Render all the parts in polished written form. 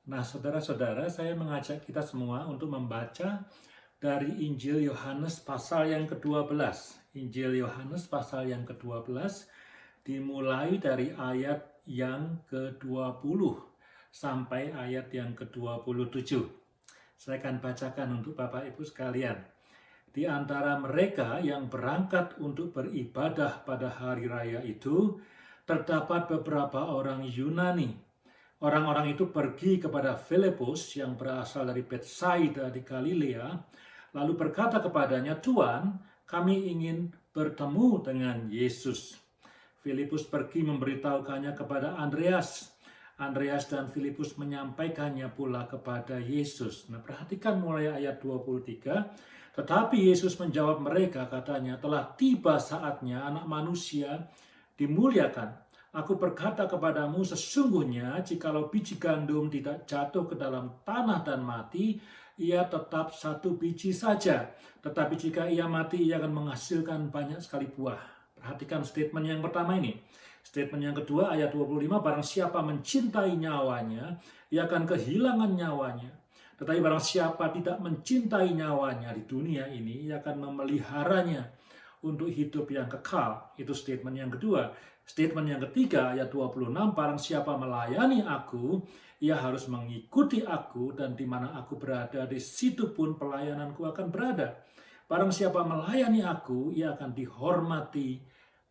Nah, saudara-saudara, saya mengajak kita semua untuk membaca dari Injil Yohanes pasal yang ke-12. Injil Yohanes pasal yang ke-12 dimulai dari ayat yang ke-20 sampai ayat yang ke-27. Saya akan bacakan untuk Bapak Ibu sekalian. Di antara mereka yang berangkat untuk beribadah pada hari raya itu, terdapat beberapa orang Yunani. Orang-orang itu pergi kepada Filipus yang berasal dari Betsaida di Galilea, lalu berkata kepadanya, "Tuan, kami ingin bertemu dengan Yesus." Filipus pergi memberitahukannya kepada Andreas. Andreas dan Filipus menyampaikannya pula kepada Yesus. Nah, perhatikan mulai ayat 23. Tetapi Yesus menjawab mereka, katanya, "Telah tiba saatnya anak manusia dimuliakan. Aku berkata kepadamu, sesungguhnya jikalau biji gandum tidak jatuh ke dalam tanah dan mati, ia tetap satu biji saja. Tetapi jika ia mati, ia akan menghasilkan banyak sekali buah." Perhatikan statement yang pertama ini. Statement yang kedua, ayat 25, barang siapa mencintai nyawanya, ia akan kehilangan nyawanya. Tetapi barang siapa tidak mencintai nyawanya di dunia ini, ia akan memeliharanya untuk hidup yang kekal. Itu statement yang kedua. Statement yang ketiga, ayat 26, barang siapa melayani aku, ia harus mengikuti aku, dan di mana aku berada, di situ pun pelayananku akan berada. Barang siapa melayani aku, ia akan dihormati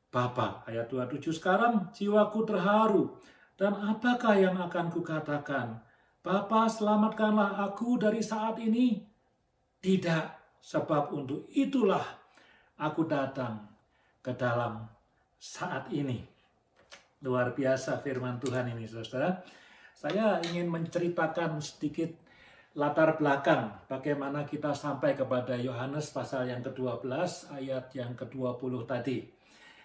Bapa. Ayat 27, sekarang jiwaku terharu, dan apakah yang akan kukatakan? Bapa, selamatkanlah aku dari saat ini. Tidak, sebab untuk itulah aku datang ke dalam saat ini. Luar biasa firman Tuhan ini, saudara. Saya ingin menceritakan sedikit latar belakang bagaimana kita sampai kepada Yohanes pasal yang ke-12 ayat yang ke-20 tadi.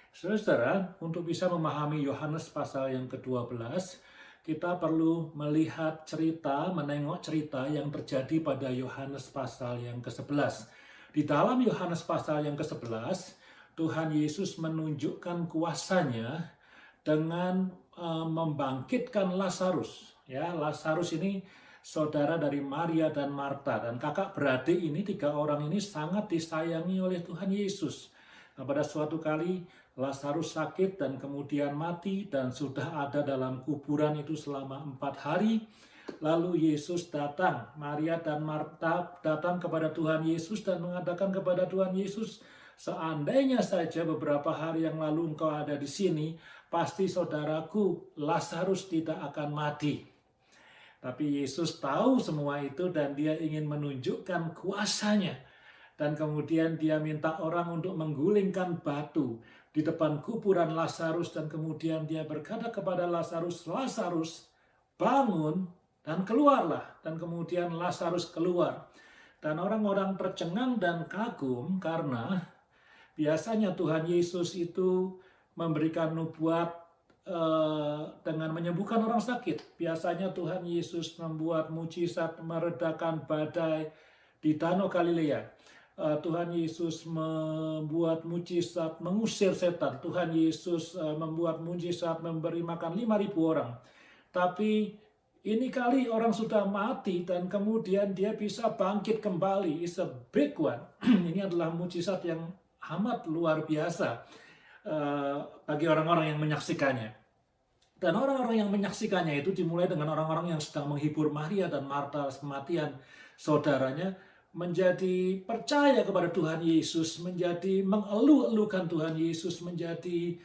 Saudara, untuk bisa memahami Yohanes pasal yang ke-12, kita perlu melihat cerita, menengok cerita yang terjadi pada Yohanes pasal yang ke-11. Di dalam Yohanes pasal yang ke-11, Tuhan Yesus menunjukkan kuasanya dengan membangkitkan Lazarus. Ya, Lazarus ini saudara dari Maria dan Marta, dan kakak beradik ini, tiga orang ini sangat disayangi oleh Tuhan Yesus. Nah, pada suatu kali Lazarus sakit dan kemudian mati dan sudah ada dalam kuburan itu selama 4 hari. Lalu Yesus datang, Maria dan Marta datang kepada Tuhan Yesus dan mengatakan kepada Tuhan Yesus, "Seandainya saja beberapa hari yang lalu engkau ada di sini, pasti saudaraku Lazarus tidak akan mati." Tapi Yesus tahu semua itu dan dia ingin menunjukkan kuasanya. Dan kemudian dia minta orang untuk menggulingkan batu di depan kuburan Lazarus. Dan kemudian dia berkata kepada Lazarus, "Lazarus, bangun dan keluarlah." Dan kemudian Lazarus keluar. Dan orang-orang tercengang dan kagum karena biasanya Tuhan Yesus itu memberikan nubuat dengan menyembuhkan orang sakit. Biasanya Tuhan Yesus membuat mujizat meredakan badai di Danau Galilea. Tuhan Yesus membuat mujizat mengusir setan. Tuhan Yesus membuat mujizat memberi makan 5.000 orang. Tapi ini kali orang sudah mati dan kemudian dia bisa bangkit kembali. It's a big one. Ini adalah mujizat yang amat luar biasa bagi orang-orang yang menyaksikannya. Dan orang-orang yang menyaksikannya itu dimulai dengan orang-orang yang sedang menghibur Maria dan Marta kematian saudaranya, menjadi percaya kepada Tuhan Yesus, menjadi mengeluh-elukan Tuhan Yesus, menjadi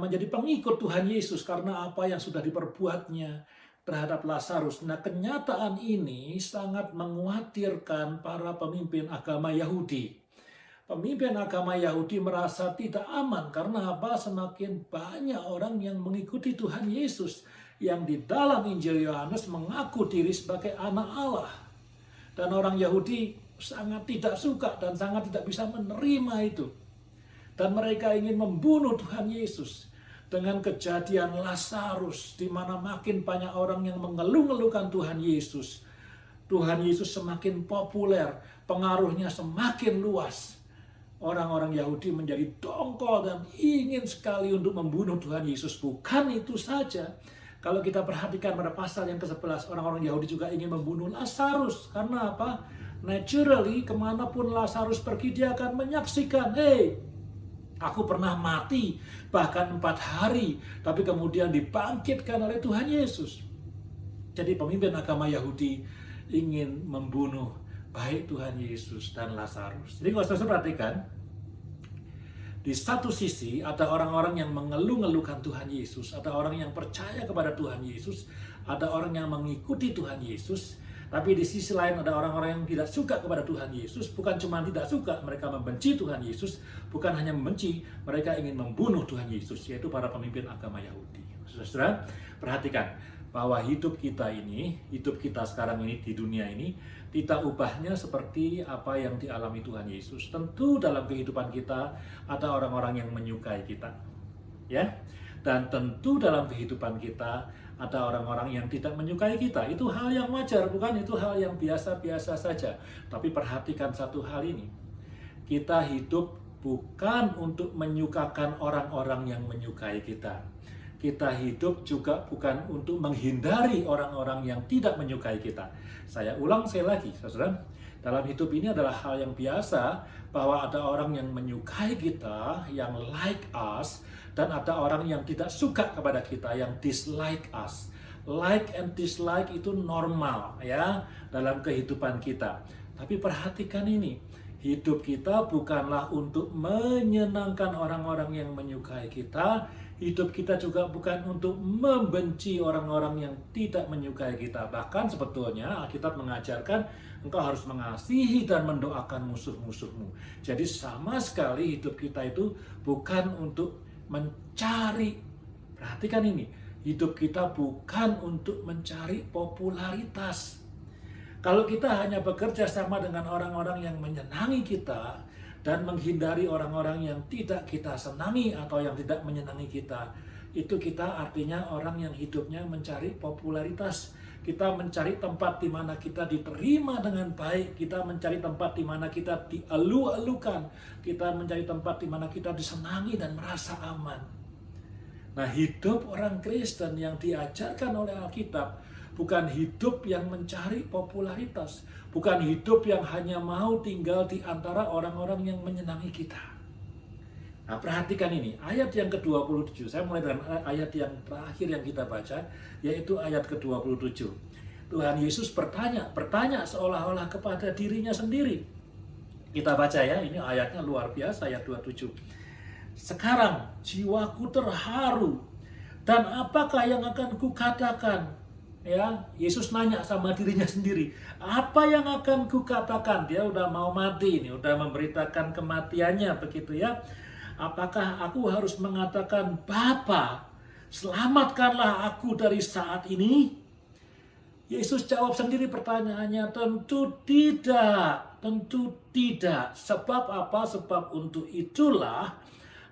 menjadi pengikut Tuhan Yesus karena apa yang sudah diperbuatnya terhadap Lazarus. Nah, kenyataan ini sangat mengkhawatirkan para pemimpin agama Yahudi. Pemimpin agama Yahudi merasa tidak aman karena apa? Semakin banyak orang yang mengikuti Tuhan Yesus yang di dalam Injil Yohanes mengaku diri sebagai anak Allah. Dan orang Yahudi sangat tidak suka dan sangat tidak bisa menerima itu. Dan mereka ingin membunuh Tuhan Yesus. Dengan kejadian Lazarus, di mana makin banyak orang yang mengeluh-elukan Tuhan Yesus. Tuhan Yesus semakin populer, pengaruhnya semakin luas. Orang-orang Yahudi menjadi dongkol dan ingin sekali untuk membunuh Tuhan Yesus. Bukan itu saja, Kalau kita perhatikan pada pasal yang ke-11, orang-orang Yahudi juga ingin membunuh Lazarus. Karena apa? Naturally, kemanapun Lazarus pergi, dia akan menyaksikan, aku pernah mati, bahkan 4 hari, tapi kemudian dibangkitkan oleh Tuhan Yesus. Jadi pemimpin agama Yahudi ingin membunuh baik Tuhan Yesus dan Lazarus. Jadi kalau saudara perhatikan, di satu sisi ada orang-orang yang mengeluh-ngeluhkan Tuhan Yesus, ada orang yang percaya kepada Tuhan Yesus, ada orang yang mengikuti Tuhan Yesus, tapi di sisi lain ada orang-orang yang tidak suka kepada Tuhan Yesus. Bukan cuma tidak suka, mereka membenci Tuhan Yesus. Bukan hanya membenci, mereka ingin membunuh Tuhan Yesus, yaitu para pemimpin agama Yahudi. Saudara, perhatikan bahwa hidup kita sekarang ini di dunia ini, kita ubahnya seperti apa yang dialami Tuhan Yesus. Tentu dalam kehidupan kita ada orang-orang yang menyukai kita, ya. Dan tentu dalam kehidupan kita ada orang-orang yang tidak menyukai kita. Itu hal yang wajar, bukan? Itu hal yang biasa-biasa saja. Tapi perhatikan satu hal ini. Kita hidup bukan untuk menyukakan orang-orang yang menyukai kita. Kita hidup juga bukan untuk menghindari orang-orang yang tidak menyukai kita. Saya ulang sekali lagi, saudara. Dalam hidup ini adalah hal yang biasa bahwa ada orang yang menyukai kita, yang like us, dan ada orang yang tidak suka kepada kita, yang dislike us. Like and dislike itu normal ya dalam kehidupan kita. Tapi perhatikan ini, hidup kita bukanlah untuk menyenangkan orang-orang yang menyukai kita. Hidup kita juga bukan untuk membenci orang-orang yang tidak menyukai kita. Bahkan sebetulnya Alkitab mengajarkan engkau harus mengasihi dan mendoakan musuh-musuhmu. Jadi sama sekali hidup kita itu bukan untuk mencari, perhatikan ini, hidup kita bukan untuk mencari popularitas. Kalau kita hanya bekerja sama dengan orang-orang yang menyenangi kita, dan menghindari orang-orang yang tidak kita senangi atau yang tidak menyenangi kita, itu kita artinya orang yang hidupnya mencari popularitas. Kita mencari tempat di mana kita diterima dengan baik, kita mencari tempat di mana kita dielu-elukan, kita mencari tempat di mana kita disenangi dan merasa aman. Nah, hidup orang Kristen yang diajarkan oleh Alkitab bukan hidup yang mencari popularitas, bukan hidup yang hanya mau tinggal di antara orang-orang yang menyenangi kita. Nah, perhatikan ini, ayat yang ke-27. Saya mulai dengan ayat yang terakhir yang kita baca, yaitu ayat ke-27. Tuhan Yesus bertanya seolah-olah kepada dirinya sendiri. Kita baca ya, ini ayatnya luar biasa, ayat 27. Sekarang jiwaku terharu, dan apakah yang akan kukatakan? Ya, Yesus nanya sama dirinya sendiri, apa yang akan kukatakan? Dia udah mau mati, ini udah memberitakan kematiannya, begitu ya. Apakah aku harus mengatakan, Bapa, selamatkanlah aku dari saat ini? Yesus jawab sendiri pertanyaannya, tentu tidak, tentu tidak. Sebab apa? Sebab untuk itulah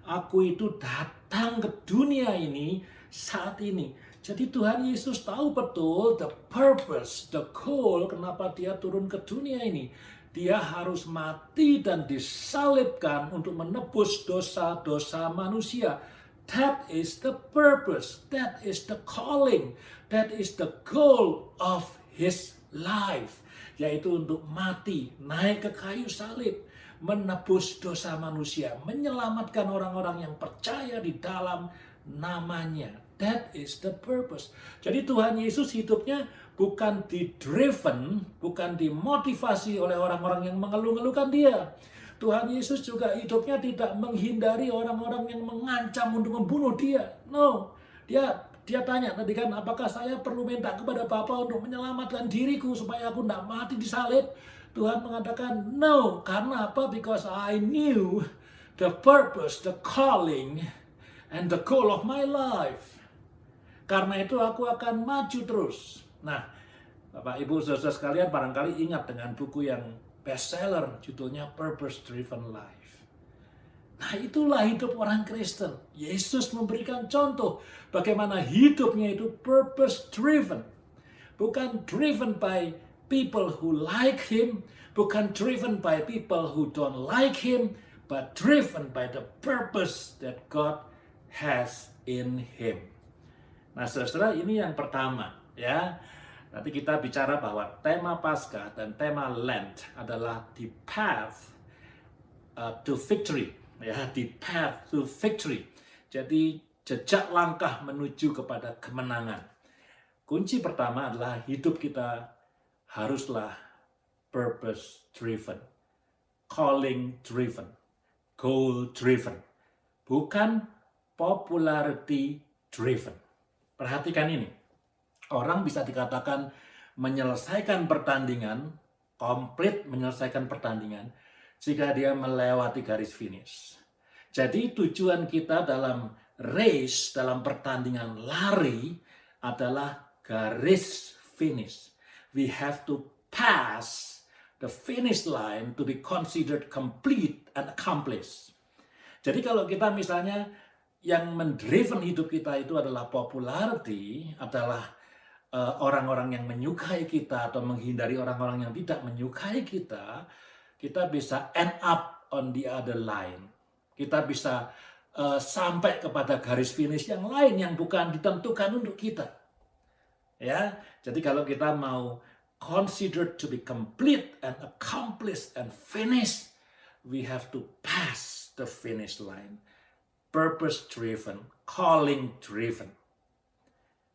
aku itu datang ke dunia ini saat ini. Jadi Tuhan Yesus tahu betul the purpose, the goal, kenapa dia turun ke dunia ini. Dia harus mati dan disalibkan untuk menebus dosa-dosa manusia. That is the purpose, that is the calling, that is the goal of his life. Yaitu untuk mati, naik ke kayu salib, menebus dosa manusia, menyelamatkan orang-orang yang percaya di dalam namanya. That is the purpose. Jadi Tuhan Yesus hidupnya bukan didriven, bukan dimotivasi oleh orang-orang yang mengeluh-ngeluhkan dia. Tuhan Yesus juga hidupnya tidak menghindari orang-orang yang mengancam untuk membunuh dia. No, dia tanya tadi kan, apakah saya perlu minta kepada Bapa untuk menyelamatkan diriku supaya aku tidak mati disalib? Tuhan mengatakan no, karena apa? Because I knew the purpose, the calling, and the goal of my life. Karena itu aku akan maju terus. Nah, Bapak Ibu saudara sekalian barangkali ingat dengan buku yang bestseller judulnya Purpose Driven Life. Nah, itulah hidup orang Kristen. Yesus memberikan contoh bagaimana hidupnya itu purpose driven. Bukan driven by people who like him, bukan driven by people who don't like him, but driven by the purpose that God has in him. Nah, saudara, ini yang pertama, ya. Nanti kita bicara bahwa tema Paskah dan tema Lent adalah the path to victory, ya, the path to victory. Jadi jejak langkah menuju kepada kemenangan. Kunci pertama adalah hidup kita haruslah purpose driven, calling driven, goal driven, bukan popularity driven. Perhatikan ini. Orang bisa dikatakan menyelesaikan pertandingan, komplit menyelesaikan pertandingan, jika dia melewati garis finish. Jadi tujuan kita dalam race, dalam pertandingan lari adalah garis finish. We have to pass the finish line to be considered complete and accomplished. Jadi kalau kita misalnya yang mendriven hidup kita itu adalah popularity, adalah orang-orang yang menyukai kita atau menghindari orang-orang yang tidak menyukai kita, kita bisa end up on the other line. Kita bisa sampai kepada garis finish yang lain yang bukan ditentukan untuk kita. Ya, jadi kalau kita mau considered to be complete and accomplished and finished, we have to pass the finish line. Purpose driven, calling driven.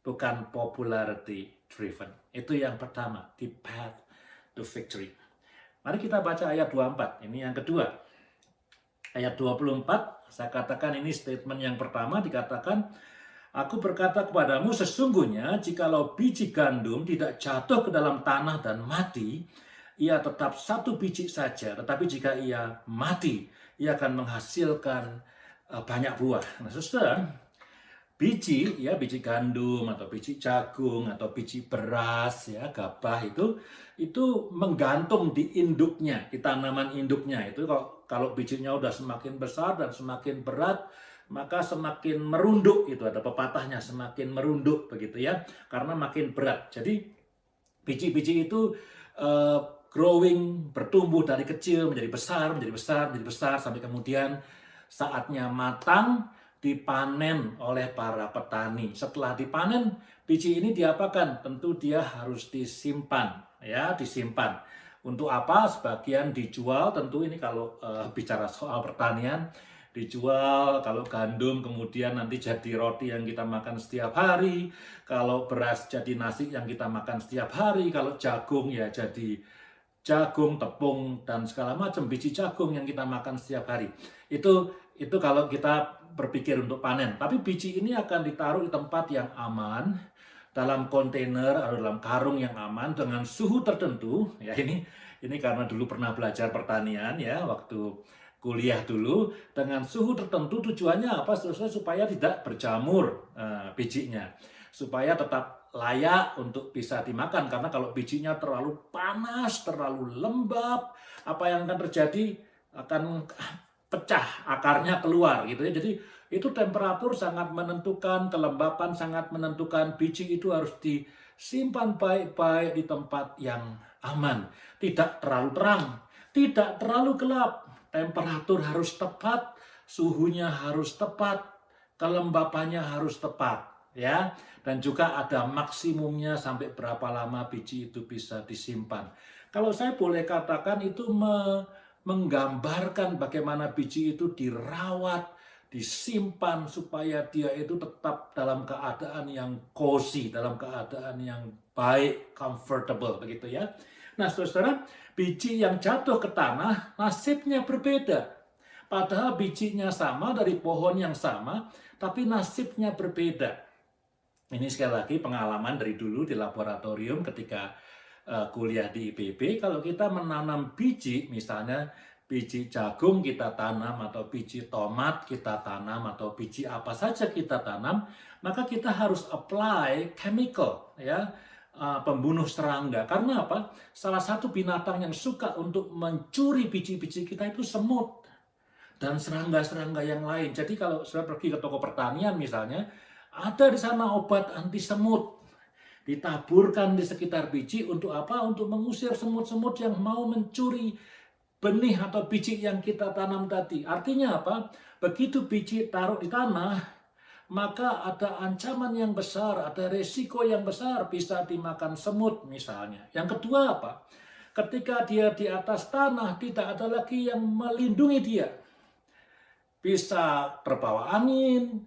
Bukan popularity driven. Itu yang pertama, the path to victory. Mari kita baca ayat 24. Ini yang kedua. Ayat 24, saya katakan ini statement yang pertama, dikatakan, aku berkata kepadamu sesungguhnya jikalau biji gandum tidak jatuh ke dalam tanah dan mati, ia tetap satu biji saja. Tetapi jika ia mati, ia akan menghasilkan banyak buah. Nah, saudara, biji, ya, biji gandum atau biji jagung atau biji beras, ya, gabah itu menggantung di induknya, di tanaman induknya. Itu kalau bijinya udah semakin besar dan semakin berat, maka semakin merunduk. Itu ada pepatahnya, semakin merunduk begitu ya, karena makin berat. Jadi biji-biji itu growing, bertumbuh dari kecil menjadi besar, menjadi besar, menjadi besar sampai kemudian saatnya matang, dipanen oleh para petani. Setelah dipanen, biji ini diapakan? Tentu dia harus disimpan, ya, disimpan. Untuk apa? Sebagian dijual, tentu ini kalau bicara soal pertanian, dijual. Kalau gandum kemudian nanti jadi roti yang kita makan setiap hari. Kalau beras jadi nasi yang kita makan setiap hari. Kalau jagung ya jadi jagung, tepung, dan segala macam biji jagung yang kita makan setiap hari. Itu kalau kita berpikir untuk panen. Tapi biji ini akan ditaruh di tempat yang aman, dalam kontainer atau dalam karung yang aman dengan suhu tertentu. Ya, ini karena dulu pernah belajar pertanian, ya, waktu kuliah dulu, dengan suhu tertentu. Tujuannya apa? Supaya tidak berjamur bijinya, supaya tetap layak untuk bisa dimakan. Karena kalau bijinya terlalu panas, terlalu lembab, apa yang akan terjadi? Akan pecah, akarnya keluar gitu ya. Jadi itu temperatur sangat menentukan, kelembapan sangat menentukan. Biji itu harus disimpan baik-baik di tempat yang aman. Tidak terlalu terang, tidak terlalu gelap. Temperatur harus tepat, suhunya harus tepat, kelembapannya harus tepat, ya. Dan juga ada maksimumnya sampai berapa lama biji itu bisa disimpan. Kalau saya boleh katakan itu menggambarkan bagaimana biji itu dirawat, disimpan supaya dia itu tetap dalam keadaan yang cozy, dalam keadaan yang baik, comfortable, begitu ya. Nah, saudara, biji yang jatuh ke tanah nasibnya berbeda. Padahal bijinya sama dari pohon yang sama, tapi nasibnya berbeda. Ini sekali lagi pengalaman dari dulu di laboratorium ketika kuliah di IPB. Kalau kita menanam biji, misalnya biji jagung kita tanam, atau biji tomat kita tanam, atau biji apa saja kita tanam, maka kita harus apply chemical, ya, pembunuh serangga. Karena apa? Salah satu binatang yang suka untuk mencuri biji-biji kita itu semut dan serangga-serangga yang lain. Jadi kalau saya pergi ke toko pertanian misalnya, ada di sana obat anti semut, ditaburkan di sekitar biji. Untuk apa? Untuk mengusir semut-semut yang mau mencuri benih atau biji yang kita tanam tadi. Artinya apa? Begitu biji taruh di tanah, maka ada ancaman yang besar, ada resiko yang besar, bisa dimakan semut misalnya. Yang kedua apa? Ketika dia di atas tanah, tidak ada lagi yang melindungi dia. Bisa terbawa angin,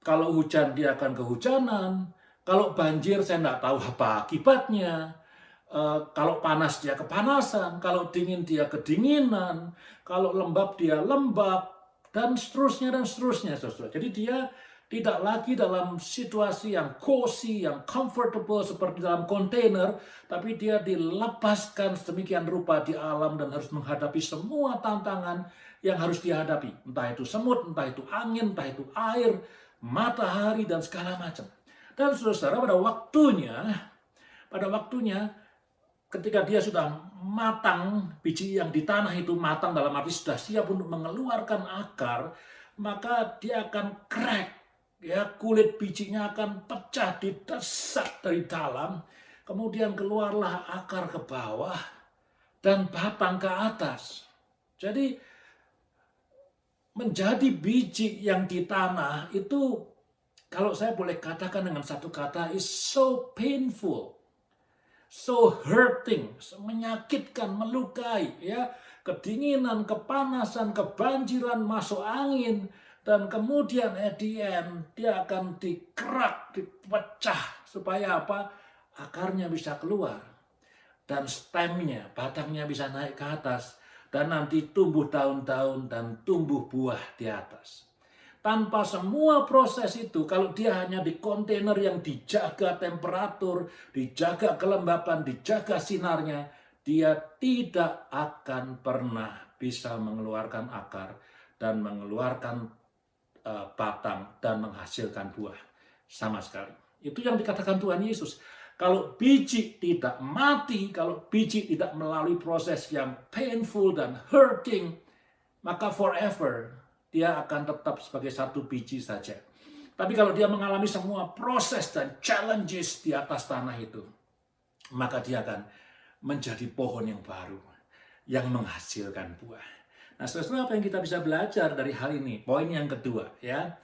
kalau hujan dia akan kehujanan, kalau banjir saya tidak tahu apa akibatnya, kalau panas dia kepanasan, kalau dingin dia kedinginan, kalau lembab dia lembab, dan seterusnya dan seterusnya. Jadi dia tidak lagi dalam situasi yang cozy, yang comfortable seperti dalam kontainer, tapi dia dilepaskan sedemikian rupa di alam dan harus menghadapi semua tantangan yang harus dihadapi. Entah itu semut, entah itu angin, entah itu air, matahari, dan segala macam. Dan saudara, pada waktunya ketika dia sudah matang, biji yang di tanah itu matang dalam arti sudah siap untuk mengeluarkan akar, maka dia akan crack. Ya, kulit bijinya akan pecah, didesak dari dalam, kemudian keluarlah akar ke bawah dan batang ke atas. Jadi menjadi biji yang di tanah itu, kalau saya boleh katakan dengan satu kata, is so painful, so hurting, menyakitkan, melukai, ya, kedinginan, kepanasan, kebanjiran, masuk angin, dan kemudian at the end dia akan dikerak, dipecah supaya apa? Akarnya bisa keluar dan stemnya, batangnya bisa naik ke atas dan nanti tumbuh daun-daun dan tumbuh buah di atas. Tanpa semua proses itu, kalau dia hanya di kontainer yang dijaga temperatur, dijaga kelembapan, dijaga sinarnya, dia tidak akan pernah bisa mengeluarkan akar dan mengeluarkan batang dan menghasilkan buah sama sekali. Itu yang dikatakan Tuhan Yesus. Kalau biji tidak mati, kalau biji tidak melalui proses yang painful dan hurting, maka forever dia akan tetap sebagai satu biji saja. Tapi kalau dia mengalami semua proses dan challenges di atas tanah itu, maka dia akan menjadi pohon yang baru, yang menghasilkan buah. Nah, saudara, apa yang kita bisa belajar dari hal ini? Poin yang kedua, ya.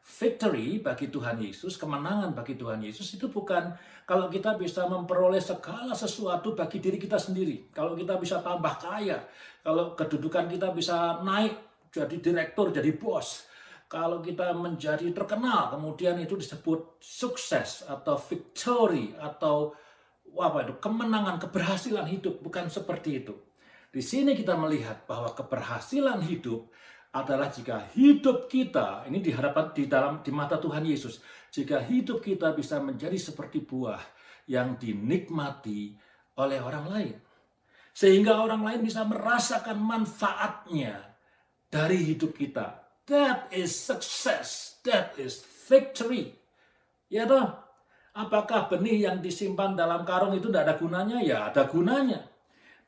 Victory bagi Tuhan Yesus, kemenangan bagi Tuhan Yesus itu bukan kalau kita bisa memperoleh segala sesuatu bagi diri kita sendiri. Kalau kita bisa tambah kaya, kalau kedudukan kita bisa naik jadi direktur, jadi bos. Kalau kita menjadi terkenal, kemudian itu disebut sukses atau victory atau apa itu, kemenangan, keberhasilan hidup. Bukan seperti itu. Di sini kita melihat bahwa keberhasilan hidup adalah jika hidup kita, ini diharapkan di mata Tuhan Yesus, jika hidup kita bisa menjadi seperti buah yang dinikmati oleh orang lain. Sehingga orang lain bisa merasakan manfaatnya dari hidup kita. That is success, that is victory. Ya toh? Apakah benih yang disimpan dalam karung itu tidak ada gunanya? Ya ada gunanya.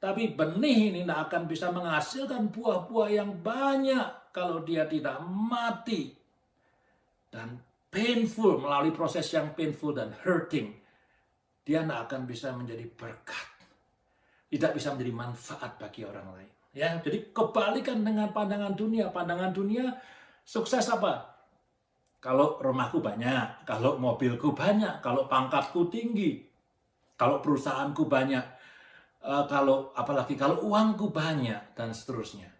Tapi benih ini tidak akan bisa menghasilkan buah-buah yang banyak kalau dia tidak mati dan painful, melalui proses yang painful dan hurting. Dia tidak akan bisa menjadi berkat, tidak bisa menjadi manfaat bagi orang lain. Ya, jadi kebalikan dengan pandangan dunia. Pandangan dunia, sukses apa? Kalau rumahku banyak, kalau mobilku banyak, kalau pangkatku tinggi, kalau perusahaanku banyak, apalagi kalau uangku banyak dan seterusnya.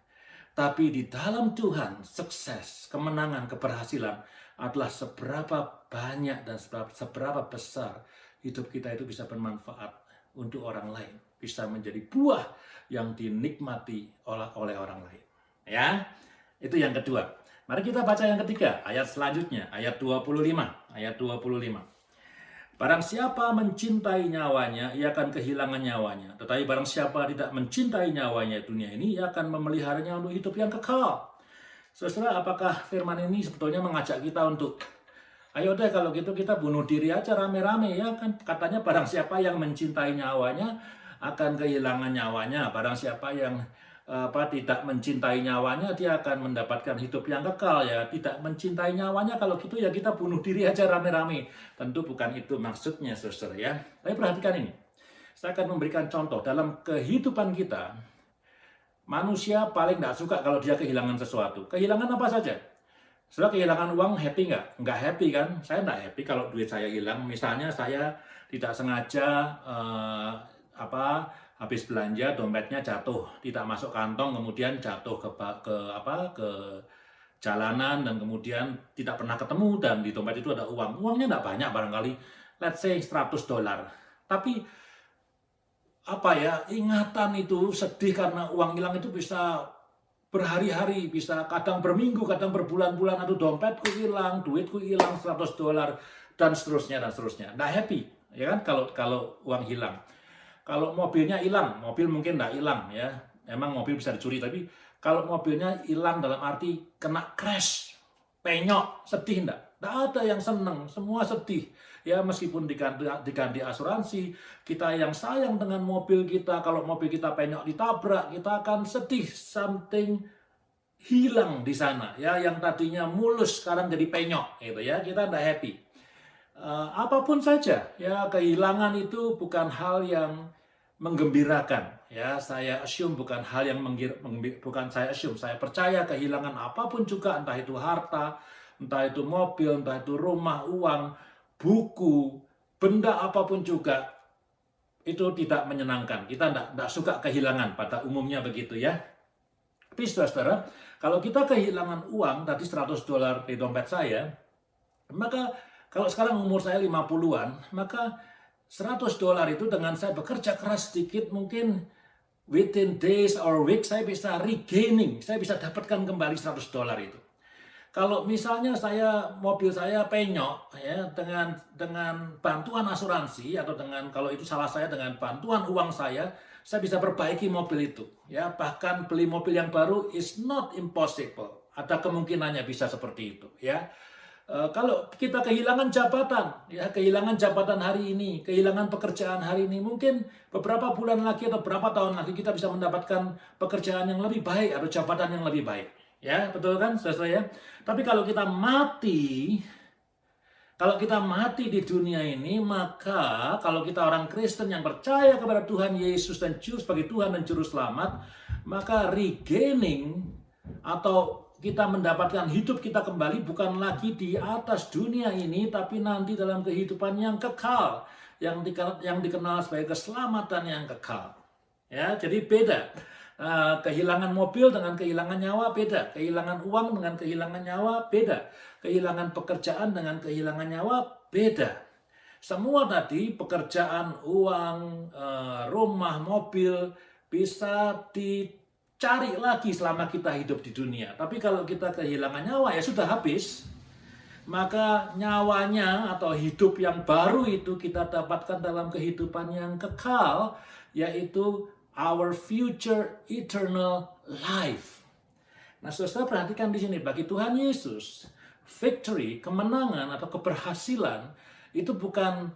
Tapi di dalam Tuhan, sukses, kemenangan, keberhasilan adalah seberapa banyak dan seberapa besar hidup kita itu bisa bermanfaat untuk orang lain, bisa menjadi buah yang dinikmati oleh orang lain. Ya, itu yang kedua. Mari kita baca yang ketiga, ayat selanjutnya, ayat 25. Ayat 25. Barang siapa mencintai nyawanya, ia akan kehilangan nyawanya. Tetapi barang siapa tidak mencintai nyawanya dunia ini, ia akan memeliharanya untuk hidup yang kekal. Saudara, apakah firman ini sebetulnya mengajak kita untuk, ayo deh kalau gitu kita bunuh diri aja rame-rame, ya kan? Katanya barang siapa yang mencintai nyawanya akan kehilangan nyawanya. Barang siapa yang tidak mencintai nyawanya, dia akan mendapatkan hidup yang kekal. Ya, tidak mencintai nyawanya, kalau gitu ya kita bunuh diri aja rame-rame. Tentu bukan itu maksudnya, saudara, ya. Tapi perhatikan ini, saya akan memberikan contoh dalam kehidupan kita. Manusia paling tidak suka kalau dia kehilangan sesuatu. Kehilangan apa saja? Setelah kehilangan uang happy nggak? Nggak happy kan? Saya nggak happy kalau duit saya hilang. Misalnya saya tidak sengaja habis belanja dompetnya jatuh, tidak masuk kantong, kemudian jatuh ke jalanan dan kemudian tidak pernah ketemu dan di dompet itu ada uang. Uangnya nggak banyak barangkali, let's say $100. Tapi ingatan itu sedih karena uang hilang itu bisa berhari-hari, bisa kadang berminggu, kadang berbulan-bulan, aduh dompetku hilang, duitku hilang $100 dan seterusnya dan seterusnya. Nggak happy, ya kan kalau uang hilang. Kalau mobilnya hilang, mobil mungkin nggak hilang ya. Emang mobil bisa dicuri, tapi kalau mobilnya hilang dalam arti kena crash, penyok, sedih enggak? Nggak ada yang seneng, semua sedih. Ya meskipun diganti asuransi, kita yang sayang dengan mobil kita, kalau mobil kita penyok ditabrak, kita akan sedih, something hilang di sana. Ya, yang tadinya mulus sekarang jadi penyok, gitu ya. Kita nggak happy. Apapun saja, ya kehilangan itu bukan hal yang menggembirakan. Ya, saya assume bukan hal yang bukan saya assume, saya percaya kehilangan apapun juga, entah itu harta, entah itu mobil, entah itu rumah, uang, buku, benda apapun juga, itu tidak menyenangkan. Kita tidak suka kehilangan, pada umumnya begitu ya. Tapi saudara-saudara, kalau kita kehilangan uang, tadi $100 di dompet saya, maka kalau sekarang umur saya 50-an, maka $100 itu dengan saya bekerja keras sedikit, mungkin within days or weeks saya bisa regaining, saya bisa dapatkan kembali $100 itu. Kalau misalnya mobil saya penyok ya dengan bantuan asuransi atau kalau itu salah saya dengan bantuan uang saya bisa perbaiki mobil itu ya, bahkan beli mobil yang baru is not impossible. Ada kemungkinannya bisa seperti itu ya. Kalau kita kehilangan jabatan, ya kehilangan jabatan hari ini, kehilangan pekerjaan hari ini, mungkin beberapa bulan lagi atau beberapa tahun lagi kita bisa mendapatkan pekerjaan yang lebih baik atau jabatan yang lebih baik. Ya, betul kan, saudara ya? Tapi kalau kita mati di dunia ini, maka kalau kita orang Kristen yang percaya kepada Tuhan Yesus dan sebagai Tuhan dan Juru Selamat, maka regaining atau kita mendapatkan hidup kita kembali bukan lagi di atas dunia ini, tapi nanti dalam kehidupan yang kekal, yang dikenal sebagai keselamatan yang kekal. Ya, jadi beda. Kehilangan mobil dengan kehilangan nyawa beda, kehilangan uang dengan kehilangan nyawa beda, kehilangan pekerjaan dengan kehilangan nyawa beda. Semua tadi pekerjaan, uang, rumah, mobil bisa dicari lagi selama kita hidup di dunia. Tapi kalau kita kehilangan nyawa ya sudah habis. Maka nyawanya atau hidup yang baru itu kita dapatkan dalam kehidupan yang kekal, yaitu our future eternal life. Nah, saudara perhatikan di sini, bagi Tuhan Yesus, victory, kemenangan atau keberhasilan itu bukan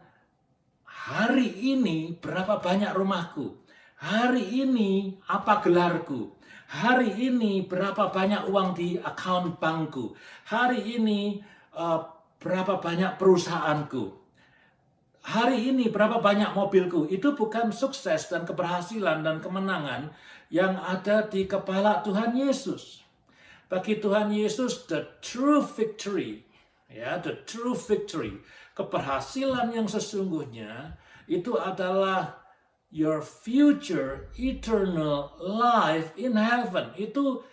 hari ini berapa banyak rumahku, hari ini apa gelarku, hari ini berapa banyak uang di account bankku, hari ini berapa banyak perusahaanku, hari ini berapa banyak mobilku. Itu bukan sukses dan keberhasilan dan kemenangan yang ada di kepala Tuhan Yesus. Bagi Tuhan Yesus, the true victory, ya, the true victory, keberhasilan yang sesungguhnya itu adalah your future eternal life in heaven. Itu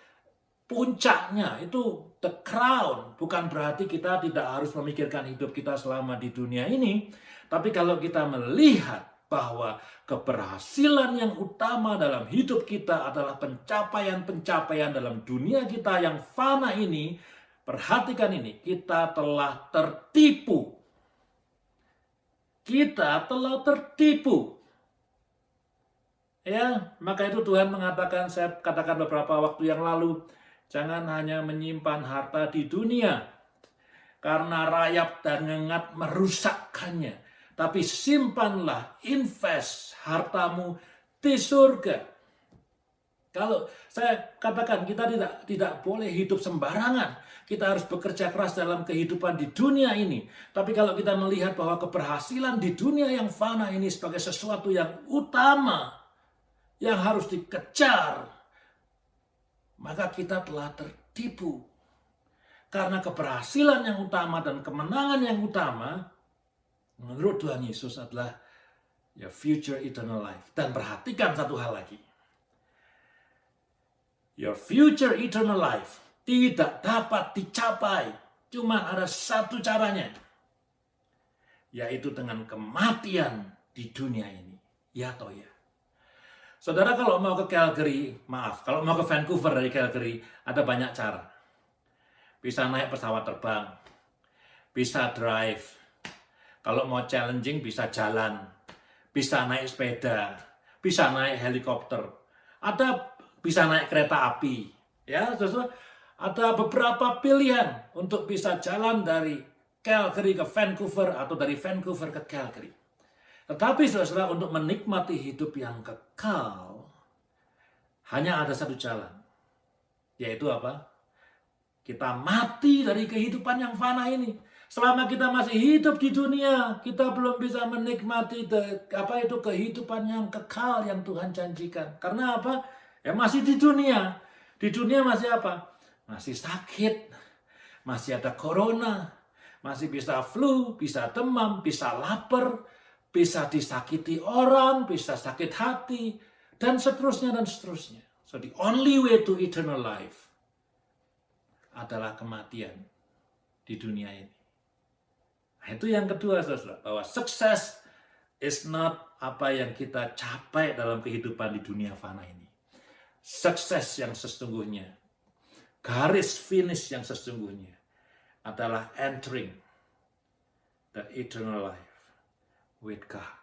puncaknya, itu the crown. Bukan berarti kita tidak harus memikirkan hidup kita selama di dunia ini, tapi kalau kita melihat bahwa keberhasilan yang utama dalam hidup kita adalah pencapaian-pencapaian dalam dunia kita yang fana ini, perhatikan ini, kita telah tertipu. Kita telah tertipu. Ya, maka itu Tuhan mengatakan, saya katakan beberapa waktu yang lalu, jangan hanya menyimpan harta di dunia, karena rayap dan ngengat merusakkannya. Tapi simpanlah, invest hartamu di surga. Kalau saya katakan kita tidak boleh hidup sembarangan. Kita harus bekerja keras dalam kehidupan di dunia ini. Tapi kalau kita melihat bahwa keberhasilan di dunia yang fana ini sebagai sesuatu yang utama, yang harus dikejar, maka kita telah tertipu. Karena keberhasilan yang utama dan kemenangan yang utama menurut Tuhan Yesus adalah your future eternal life. Dan perhatikan satu hal lagi. Your future eternal life tidak dapat dicapai. Cuma ada satu caranya. Yaitu dengan kematian di dunia ini. Ya atau ya? Saudara kalau mau ke Calgary, kalau mau ke Vancouver dari Calgary, ada banyak cara. Bisa naik pesawat terbang, bisa drive. Kalau mau challenging bisa jalan, bisa naik sepeda, bisa naik helikopter, bisa naik kereta api. Ya, saudara, ada beberapa pilihan untuk bisa jalan dari Calgary ke Vancouver atau dari Vancouver ke Calgary. Tetapi saudara, untuk menikmati hidup yang kekal, hanya ada satu jalan. Yaitu apa? Kita mati dari kehidupan yang fana ini. Selama kita masih hidup di dunia, kita belum bisa menikmati kehidupan yang kekal yang Tuhan janjikan. Karena apa? Ya masih di dunia. Di dunia masih apa? Masih sakit, masih ada corona, masih bisa flu, bisa demam, bisa lapar, bisa disakiti orang, bisa sakit hati, dan seterusnya dan seterusnya. So the only way to eternal life adalah kematian di dunia ini. Nah, itu yang kedua, saudara, bahwa sukses is not apa yang kita capai dalam kehidupan di dunia fana ini. Sukses yang sesungguhnya, garis finish yang sesungguhnya adalah entering the eternal life with God.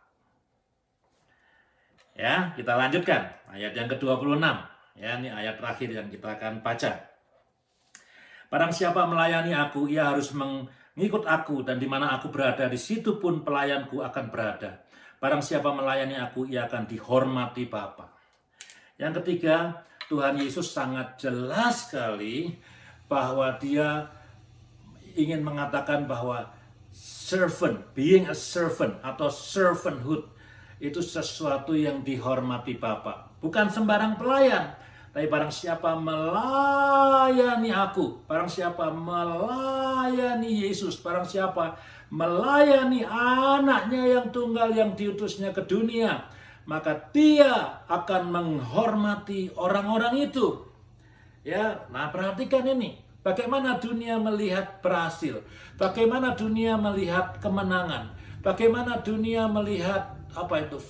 Ya, kita lanjutkan ayat yang ke-26. Ya, ini ayat terakhir yang kita akan baca. Barang siapa melayani aku, ia harus mengikut aku, dan di mana aku berada, di situ pun pelayanku akan berada. Barang siapa melayani aku, ia akan dihormati Bapa. Yang ketiga, Tuhan Yesus sangat jelas sekali bahwa dia ingin mengatakan bahwa servant, being a servant atau servanthood itu sesuatu yang dihormati Bapa. Bukan sembarang pelayan, tapi barang siapa melayani aku, barang siapa melayani Yesus, barang siapa melayani anaknya yang tunggal yang diutusnya ke dunia, maka dia akan menghormati orang-orang itu. Ya, nah perhatikan ini. Bagaimana dunia melihat berhasil? Bagaimana dunia melihat kemenangan? Bagaimana dunia melihat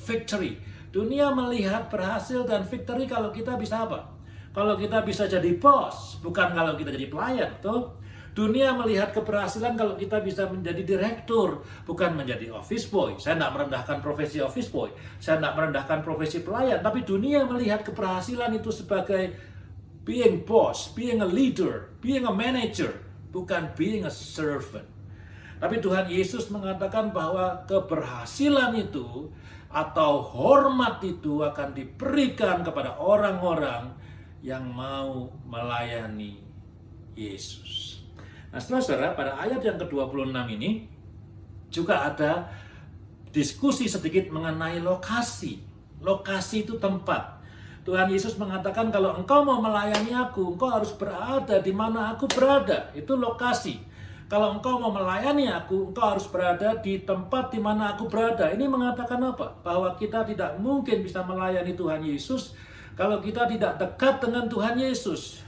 victory? Dunia melihat berhasil dan victory kalau kita bisa apa? Kalau kita bisa jadi bos, bukan kalau kita jadi pelayan, tuh. Dunia melihat keberhasilan kalau kita bisa menjadi direktur, bukan menjadi office boy. Saya tidak merendahkan profesi office boy, saya tidak merendahkan profesi pelayan, tapi dunia melihat keberhasilan itu sebagai being boss, being a leader, being a manager, bukan being a servant. Tapi Tuhan Yesus mengatakan bahwa keberhasilan itu atau hormat itu akan diberikan kepada orang-orang yang mau melayani Yesus. Nah, saudara, pada ayat yang ke-26 ini juga ada diskusi sedikit mengenai lokasi. Lokasi itu tempat. Tuhan Yesus mengatakan kalau engkau mau melayani aku, engkau harus berada di mana aku berada. Itu lokasi. Kalau engkau mau melayani aku, engkau harus berada di tempat di mana aku berada. Ini mengatakan apa? Bahwa kita tidak mungkin bisa melayani Tuhan Yesus kalau kita tidak dekat dengan Tuhan Yesus.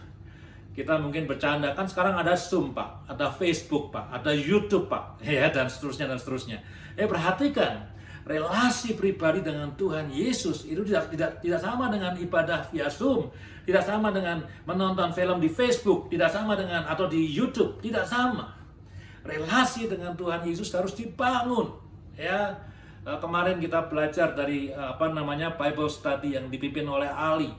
Kita mungkin bercanda, kan sekarang ada Zoom, Pak, ada Facebook, Pak, ada YouTube, Pak, ya, dan seterusnya dan seterusnya. Perhatikan, relasi pribadi dengan Tuhan Yesus itu tidak sama dengan ibadah via Zoom, tidak sama dengan menonton film di Facebook, tidak sama dengan atau di YouTube, tidak sama. Relasi dengan Tuhan Yesus harus dibangun, ya. Kemarin kita belajar dari Bible study yang dipimpin oleh Ali.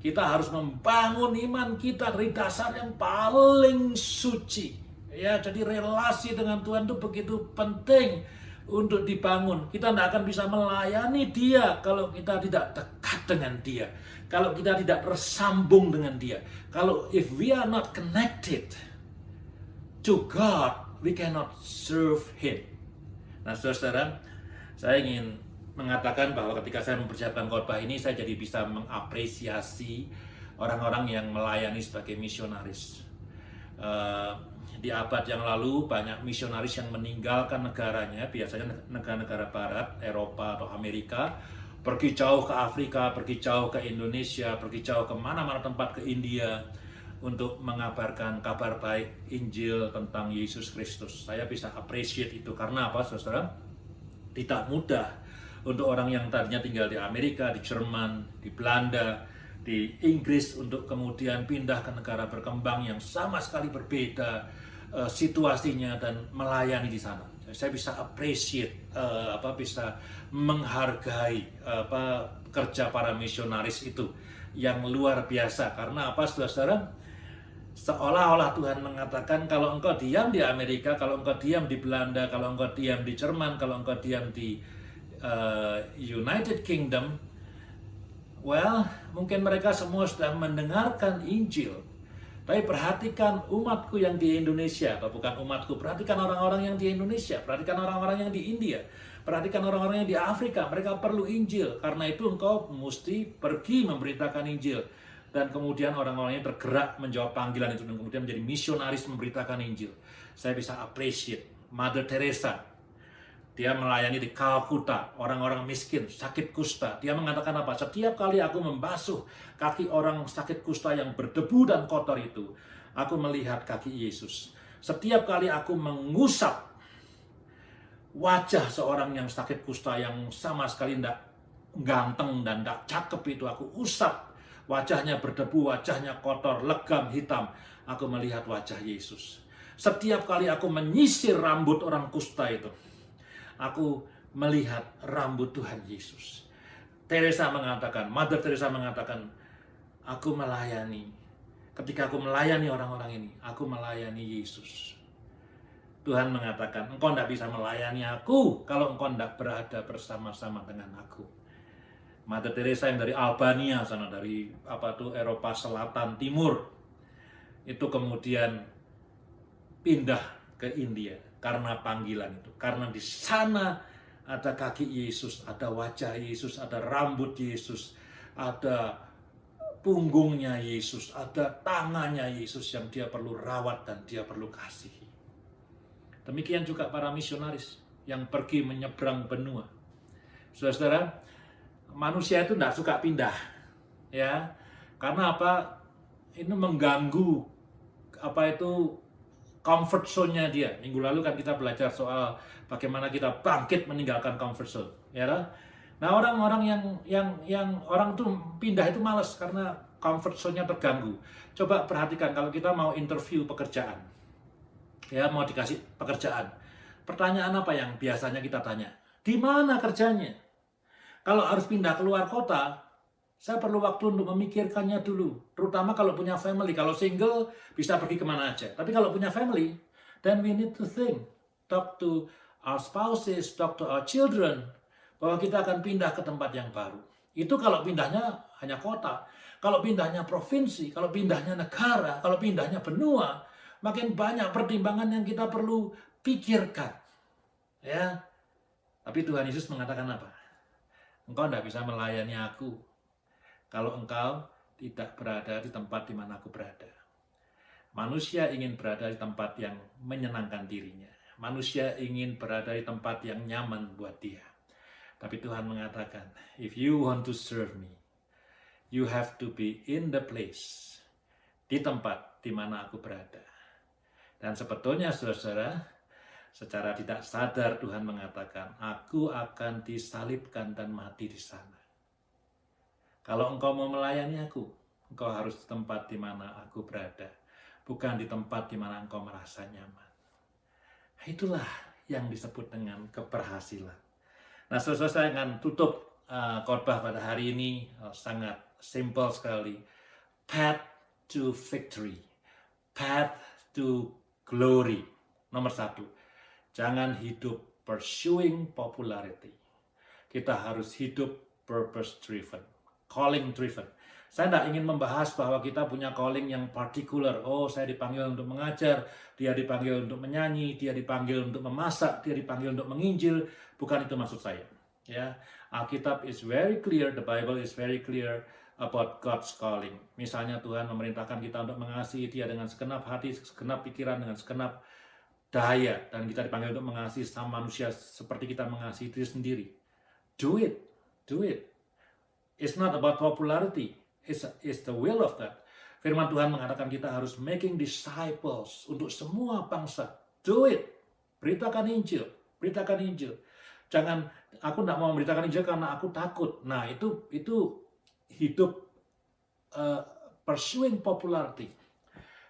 Kita harus membangun iman kita dari dasar yang paling suci. Ya, jadi relasi dengan Tuhan itu begitu penting untuk dibangun. Kita tidak akan bisa melayani Dia kalau kita tidak dekat dengan Dia. Kalau kita tidak tersambung dengan Dia. Kalau if we are not connected to God, we cannot serve Him. Nah, saudara, saya ingin mengatakan bahwa ketika saya mempersiapkan khotbah ini, saya jadi bisa mengapresiasi orang-orang yang melayani sebagai misionaris. Di abad yang lalu banyak misionaris yang meninggalkan negaranya, biasanya negara-negara barat, Eropa atau Amerika, pergi jauh ke Afrika, pergi jauh ke Indonesia, pergi jauh ke mana-mana tempat, ke India, untuk mengabarkan kabar baik Injil tentang Yesus Kristus. Saya bisa appreciate itu, karena apa, saudara? Tidak mudah untuk orang yang tadinya tinggal di Amerika, di Jerman, di Belanda, di Inggris, untuk kemudian pindah ke negara berkembang yang sama sekali berbeda situasinya dan melayani di sana. Saya bisa appreciate, bisa menghargai kerja para misionaris itu yang luar biasa. Karena apa, saudara? Seolah-olah Tuhan mengatakan, kalau engkau diam di Amerika, kalau engkau diam di Belanda, kalau engkau diam di Jerman, kalau engkau diam di United Kingdom, well, mungkin mereka semua sudah mendengarkan Injil. Tapi perhatikan umatku yang di Indonesia, atau bukan umatku, perhatikan orang-orang yang di Indonesia, perhatikan orang-orang yang di India, perhatikan orang-orang yang di Afrika, mereka perlu Injil. Karena itu engkau mesti pergi memberitakan Injil. Dan kemudian orang-orangnya tergerak menjawab panggilan itu, dan kemudian menjadi misionaris memberitakan Injil. Saya bisa appreciate Mother Teresa. Dia melayani di Calcutta, orang-orang miskin, sakit kusta. Dia mengatakan apa? Setiap kali aku membasuh kaki orang sakit kusta yang berdebu dan kotor itu, aku melihat kaki Yesus. Setiap kali aku mengusap wajah seorang yang sakit kusta yang sama sekali tidak ganteng dan tidak cakep itu, aku usap wajahnya berdebu, wajahnya kotor, legam, hitam, aku melihat wajah Yesus. Setiap kali aku menyisir rambut orang kusta itu, aku melihat rambut Tuhan Yesus. Mother Teresa mengatakan, aku melayani. Ketika aku melayani orang-orang ini, aku melayani Yesus. Tuhan mengatakan, engkau tidak bisa melayani aku kalau engkau tidak berada bersama-sama dengan aku. Mother Teresa yang dari Albania sana, dari Eropa Selatan Timur, itu kemudian pindah ke India karena panggilan itu. Karena di sana ada kaki Yesus, ada wajah Yesus, ada rambut Yesus, ada punggungnya Yesus, ada tangannya Yesus yang dia perlu rawat dan dia perlu kasihi. Demikian juga para misionaris yang pergi menyeberang benua. Saudara-saudara, manusia itu tidak suka pindah, ya. Karena apa? Ini mengganggu comfort zone-nya dia. Minggu lalu kan kita belajar soal bagaimana kita bangkit meninggalkan comfort zone, ya. Nah, orang-orang yang orang tuh pindah itu malas karena comfort zone-nya terganggu. Coba perhatikan kalau kita mau interview pekerjaan, ya, mau dikasih pekerjaan. Pertanyaan apa yang biasanya kita tanya? Di mana kerjanya? Kalau harus pindah keluar kota, saya perlu waktu untuk memikirkannya dulu. Terutama kalau punya family. Kalau single, bisa pergi kemana aja. Tapi kalau punya family, then we need to think. Talk to our spouses, talk to our children, bahwa kita akan pindah ke tempat yang baru. Itu kalau pindahnya hanya kota. Kalau pindahnya provinsi, kalau pindahnya negara, kalau pindahnya benua, makin banyak pertimbangan yang kita perlu pikirkan. Ya. Tapi Tuhan Yesus mengatakan apa? Engkau tidak bisa melayani aku kalau engkau tidak berada di tempat di mana aku berada. Manusia ingin berada di tempat yang menyenangkan dirinya. Manusia ingin berada di tempat yang nyaman buat dia. Tapi Tuhan mengatakan, if you want to serve me, you have to be in the place, di tempat di mana aku berada. Dan sebetulnya, saudara-saudara, secara tidak sadar Tuhan mengatakan, aku akan disalibkan dan mati di sana. Kalau engkau mau melayani aku, engkau harus di tempat di mana aku berada, bukan di tempat di mana engkau merasa nyaman. Itulah yang disebut dengan keberhasilan. Nah, saudara, saya akan tutup khotbah pada hari ini sangat simple sekali. Path to victory, path to glory. Nomor 1. Jangan hidup pursuing popularity. Kita harus hidup purpose driven, calling driven. Saya tidak ingin membahas bahwa kita punya calling yang particular. Oh, saya dipanggil untuk mengajar, dia dipanggil untuk menyanyi, dia dipanggil untuk memasak, dia dipanggil untuk menginjil. Bukan itu maksud saya. Ya, Alkitab is very clear, the Bible is very clear about God's calling. Misalnya Tuhan memerintahkan kita untuk mengasihi Dia dengan segenap hati, segenap pikiran, dengan segenap daya. Dan kita dipanggil untuk mengasihi sama manusia seperti kita mengasihi diri sendiri. Do it. Do it. It's not about popularity. It's the will of God. Firman Tuhan mengatakan kita harus making disciples untuk semua bangsa. Do it. Beritakan Injil. Beritakan Injil. Jangan, aku tidak mau memberitakan Injil karena aku takut. Nah, itu hidup pursuing popularity.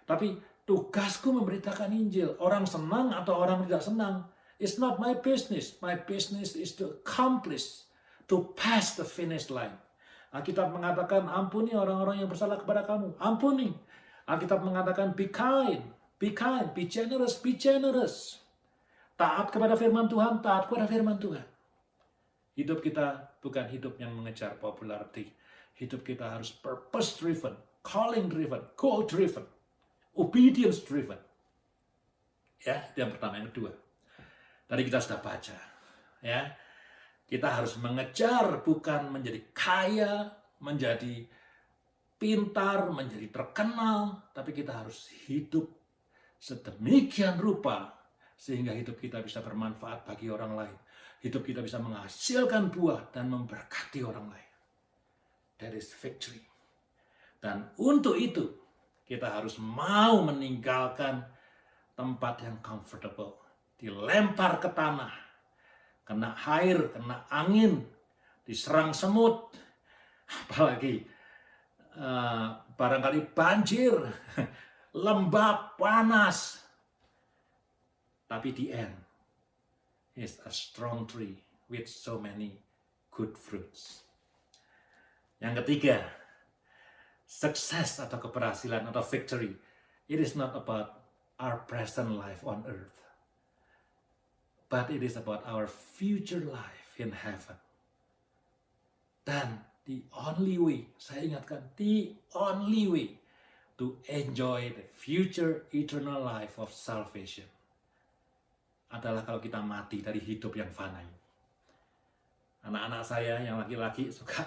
Tapi tugasku memberitakan Injil. Orang senang atau orang tidak senang, it's not my business. My business is to accomplish, to pass the finish line. Alkitab mengatakan, ampuni orang-orang yang bersalah kepada kamu. Ampuni. Alkitab mengatakan, be kind, be kind, be generous, be generous. Taat kepada firman Tuhan, taat kepada firman Tuhan. Hidup kita bukan hidup yang mengejar popularity. Hidup kita harus purpose driven, calling driven, goal driven, obedience driven. Ya, itu yang pertama. Yang kedua, tadi kita sudah baca. Ya, kita harus mengejar bukan menjadi kaya, menjadi pintar, menjadi terkenal, tapi kita harus hidup sedemikian rupa sehingga hidup kita bisa bermanfaat bagi orang lain. Hidup kita bisa menghasilkan buah dan memberkati orang lain. That is victory. Dan untuk itu, kita harus mau meninggalkan tempat yang comfortable. Dilempar ke tanah, kena air, kena angin, diserang semut, apalagi barangkali banjir, lembab, panas. Tapi the end is a strong tree with so many good fruits. Yang ketiga, sukses atau keberhasilan atau victory, it is not about our present life on earth, but it is about our future life in heaven. Dan the only way, saya ingatkan, the only way to enjoy the future eternal life of salvation adalah kalau kita mati dari hidup yang fana ini. Anak-anak saya yang laki-laki suka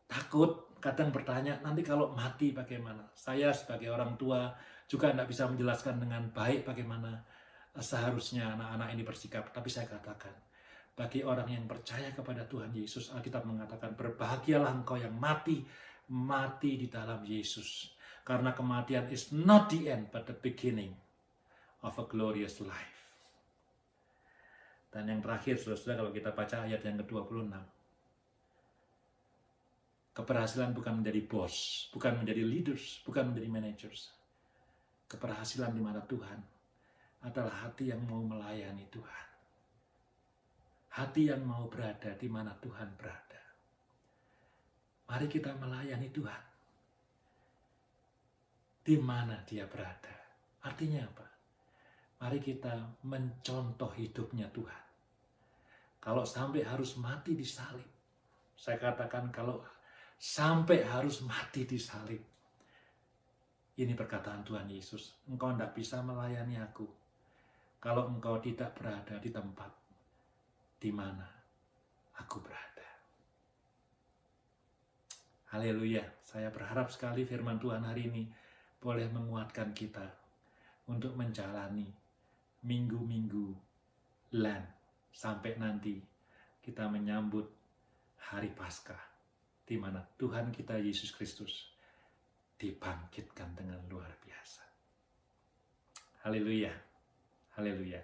takut, kadang bertanya, nanti kalau mati bagaimana? Saya sebagai orang tua juga tidak bisa menjelaskan dengan baik bagaimana seharusnya anak-anak ini bersikap. Tapi saya katakan, bagi orang yang percaya kepada Tuhan Yesus, Alkitab mengatakan, berbahagialah engkau yang mati di dalam Yesus. Karena kematian is not the end, but the beginning of a glorious life. Dan yang terakhir, saudara-saudara, kalau kita baca ayat yang ke-26. Keberhasilan bukan menjadi bos, bukan menjadi leaders, bukan menjadi managers. Keberhasilan di mana Tuhan adalah hati yang mau melayani Tuhan. Hati yang mau berada di mana Tuhan berada. Mari kita melayani Tuhan. Di mana Dia berada. Artinya apa? Mari kita mencontoh hidupnya Tuhan. Kalau sampai harus mati di salib, saya katakan kalau sampai harus mati di salib, ini perkataan Tuhan Yesus, engkau tidak bisa melayani aku kalau engkau tidak berada di tempat di mana aku berada. Haleluya, saya berharap sekali firman Tuhan hari ini boleh menguatkan kita untuk menjalani minggu-minggu Lent sampai nanti kita menyambut hari Paskah di mana Tuhan kita Yesus Kristus dibangkitkan dengan luar biasa. Haleluya. Haleluya.